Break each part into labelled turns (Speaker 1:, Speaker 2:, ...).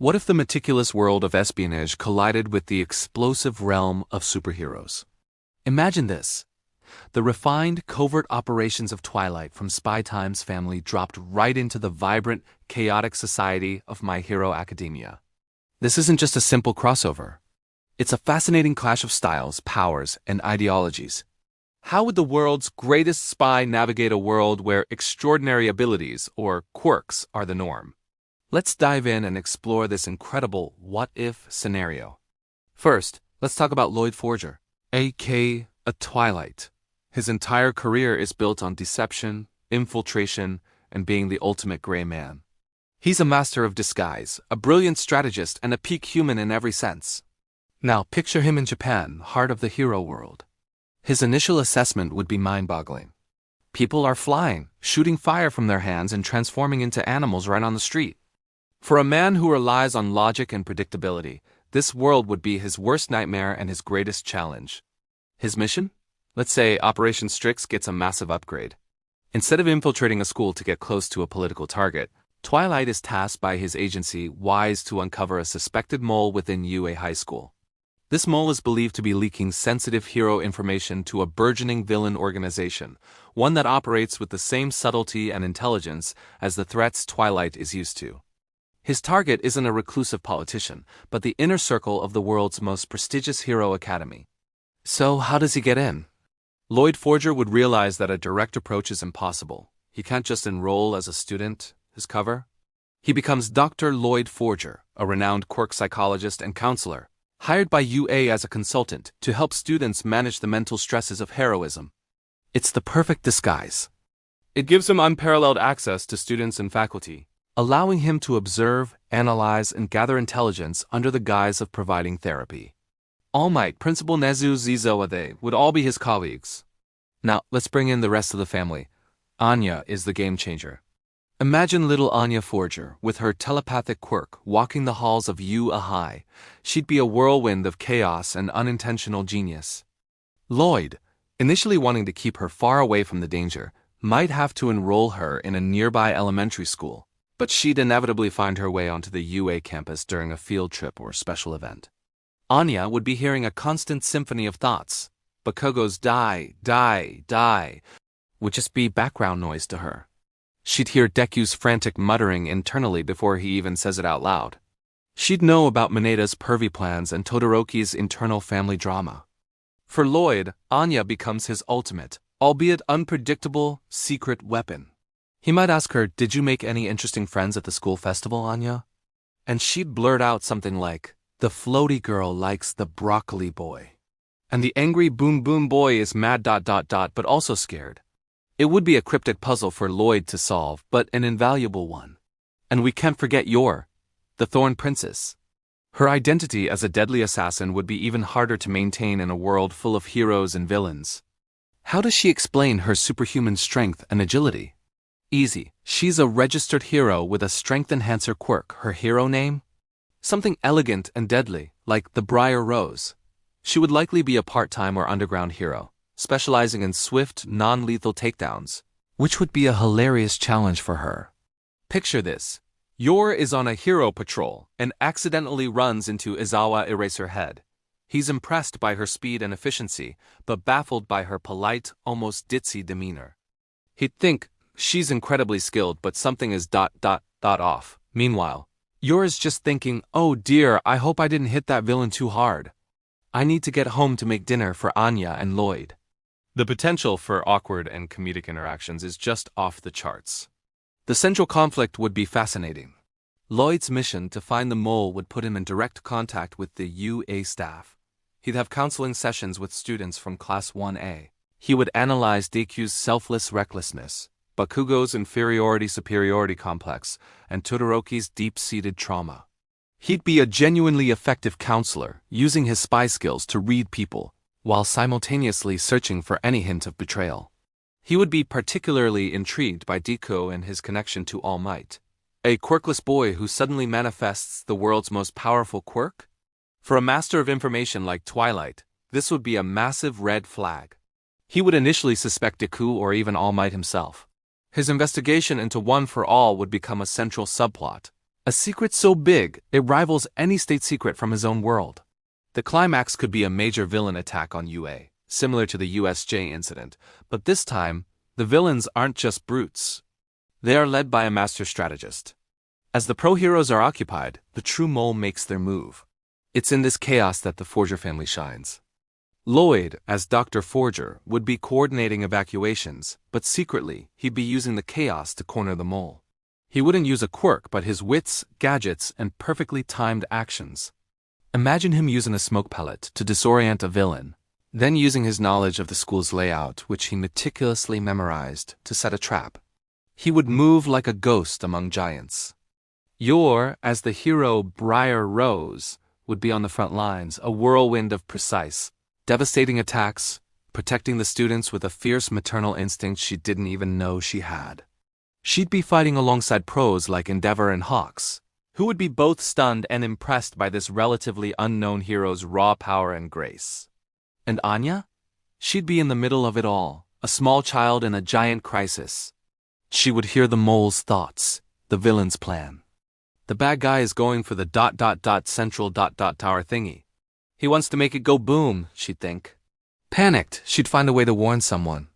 Speaker 1: What if the meticulous world of espionage collided with the explosive realm of superheroes? Imagine this. The refined, covert operations of Twilight from Spy Time's family dropped right into the vibrant, chaotic society of My Hero Academia. This isn't just a simple crossover. It's a fascinating clash of styles, powers, and ideologies. How would the world's greatest spy navigate a world where extraordinary abilities, or quirks, are the norm? Let's dive in and explore this incredible what-if scenario. First, let's talk about Loid Forger, aka a Twilight. His entire career is built on deception, infiltration, and being the ultimate gray man. He's a master of disguise, a brilliant strategist, and a peak human in every sense. Now picture him in Japan, heart of the hero world. His initial assessment would be mind-boggling. People are flying, shooting fire from their hands and transforming into animals right on the street. For a man who relies on logic and predictability, this world would be his worst nightmare and his greatest challenge. His mission? Let's say Operation Strix gets a massive upgrade. Instead of infiltrating a school to get close to a political target, Twilight is tasked by his agency, WISE, to uncover a suspected mole within UA High School. This mole is believed to be leaking sensitive hero information to a burgeoning villain organization, one that operates with the same subtlety and intelligence as the threats Twilight is used to. His target isn't a reclusive politician, but the inner circle of the world's most prestigious hero academy. So how does he get in? Loid Forger would realize that a direct approach is impossible. He can't just enroll as a student, his cover. He becomes Dr. Loid Forger, a renowned quirk psychologist and counselor, hired by UA as a consultant to help students manage the mental stresses of heroism. It's the perfect disguise. It gives him unparalleled access to students and faculty, allowing him to observe, analyze, and gather intelligence under the guise of providing therapy. All Might, Principal Nezu Zizowade would all be his colleagues. Now, let's bring in the rest of the family. Anya is the game changer. Imagine little Anya Forger, with her telepathic quirk, walking the halls of UA High. She'd be a whirlwind of chaos and unintentional genius. Loid, initially wanting to keep her far away from the danger, might have to enroll her in a nearby elementary school, but she'd inevitably find her way onto the UA campus during a field trip or special event. Anya would be hearing a constant symphony of thoughts. Bakugo's die, die, die would just be background noise to her. She'd hear Deku's frantic muttering internally before he even says it out loud. She'd know about Maneda's pervy plans and Todoroki's internal family drama. For Loid, Anya becomes his ultimate, albeit unpredictable, secret weapon. He might ask her, "Did you make any interesting friends at the school festival, Anya?" And she'd blurt out something like, "The floaty girl likes the broccoli boy. And the angry boom boom boy is mad ... but also scared." It would be a cryptic puzzle for Loid to solve, but an invaluable one. And we can't forget Yor, the Thorn Princess. Her identity as a deadly assassin would be even harder to maintain in a world full of heroes and villains. How does she explain her superhuman strength and agility? Easy. She's a registered hero with a strength enhancer quirk. Her hero name? Something elegant and deadly, like the Briar Rose. She would likely be a part-time or underground hero, specializing in swift, non-lethal takedowns, which would be a hilarious challenge for her. Picture this. Yor is on a hero patrol and accidentally runs into Izawa Eraserhead. He's impressed by her speed and efficiency, but baffled by her polite, almost ditzy demeanor. He'd think, she's incredibly skilled, but something is ... off. Meanwhile, Yor is just thinking, "Oh dear, I hope I didn't hit that villain too hard. I need to get home to make dinner for Anya and Loid." The potential for awkward and comedic interactions is just off the charts. The central conflict would be fascinating. Loid's mission to find the mole would put him in direct contact with the UA staff. He'd have counseling sessions with students from Class 1A. He would analyze Deku's selfless recklessness, Bakugo's inferiority-superiority complex, and Todoroki's deep-seated trauma. He'd be a genuinely effective counselor, using his spy skills to read people, while simultaneously searching for any hint of betrayal. He would be particularly intrigued by Deku and his connection to All Might, a quirkless boy who suddenly manifests the world's most powerful quirk. For a master of information like Twilight, this would be a massive red flag. He would initially suspect Deku or even All Might himself. His investigation into One for All would become a central subplot, A secret so big, it rivals any state secret from his own world. The climax could be a major villain attack on UA, similar to the USJ incident, but this time, the villains aren't just brutes. They are led by a master strategist. As the pro-heroes are occupied, the true mole makes their move. It's in this chaos that the Forger family shines. Loid, as Dr. Forger, would be coordinating evacuations, but secretly, he'd be using the chaos to corner the mole. He wouldn't use a quirk, but his wits, gadgets, and perfectly timed actions. Imagine him using a smoke pellet to disorient a villain, then using his knowledge of the school's layout, which he meticulously memorized, to set a trap. He would move like a ghost among giants. Yor, as the hero Briar Rose, would be on the front lines, a whirlwind of precise, devastating attacks, protecting the students with a fierce maternal instinct she didn't even know she had. She'd be fighting alongside pros like Endeavor and Hawks, who would be both stunned and impressed by this relatively unknown hero's raw power and grace. And Anya? She'd be in the middle of it all, a small child in a giant crisis. She would hear the mole's thoughts, the villain's plan. The bad guy is going for the central tower thingy. He wants to make it go boom, she'd think. Panicked, she'd find a way to warn someone.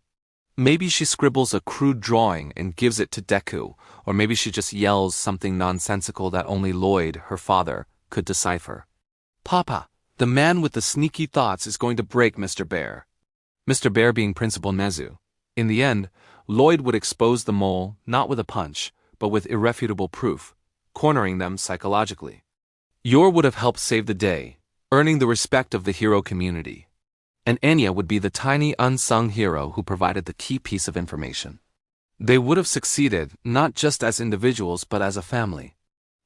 Speaker 1: Maybe she scribbles a crude drawing and gives it to Deku, or maybe she just yells something nonsensical that only Loid, her father, could decipher. Papa, the man with the sneaky thoughts is going to break Mr. Bear. Mr. Bear being Principal Nezu. In the end, Loid would expose the mole, not with a punch, but with irrefutable proof, cornering them psychologically. Yor would have helped save the day, earning the respect of the hero community. And Anya would be the tiny unsung hero who provided the key piece of information. They would have succeeded, not just as individuals but as a family.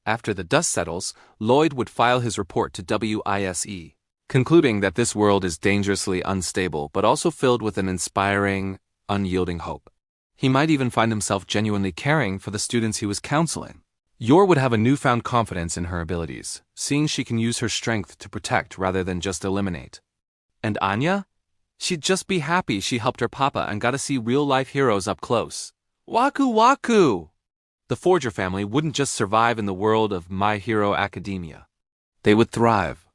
Speaker 1: After the dust settles, Loid would file his report to WISE, concluding that this world is dangerously unstable but also filled with an inspiring, unyielding hope. He might even find himself genuinely caring for the students he was counseling. Yor would have a newfound confidence in her abilities, seeing she can use her strength to protect rather than just eliminate. And Anya? She'd just be happy she helped her papa and got to see real-life heroes up close. Waku waku! The Forger family wouldn't just survive in the world of My Hero Academia. They would thrive.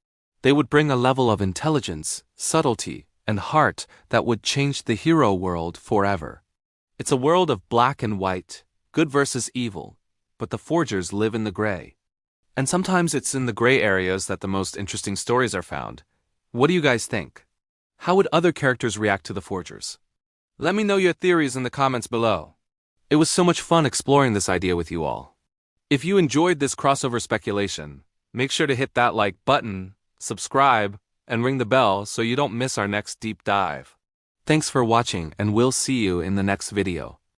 Speaker 1: They would bring a level of intelligence, subtlety, and heart that would change the hero world forever. It's a world of black and white, good versus evil, but the Forgers live in the gray. And sometimes it's in the gray areas that the most interesting stories are found. What do you guys think? How would other characters react to the Forgers? Let me know your theories in the comments below. It was so much fun exploring this idea with you all. If you enjoyed this crossover speculation, make sure to hit that like button, subscribe, and ring the bell so you don't miss our next deep dive. Thanks for watching, and we'll see you in the next video.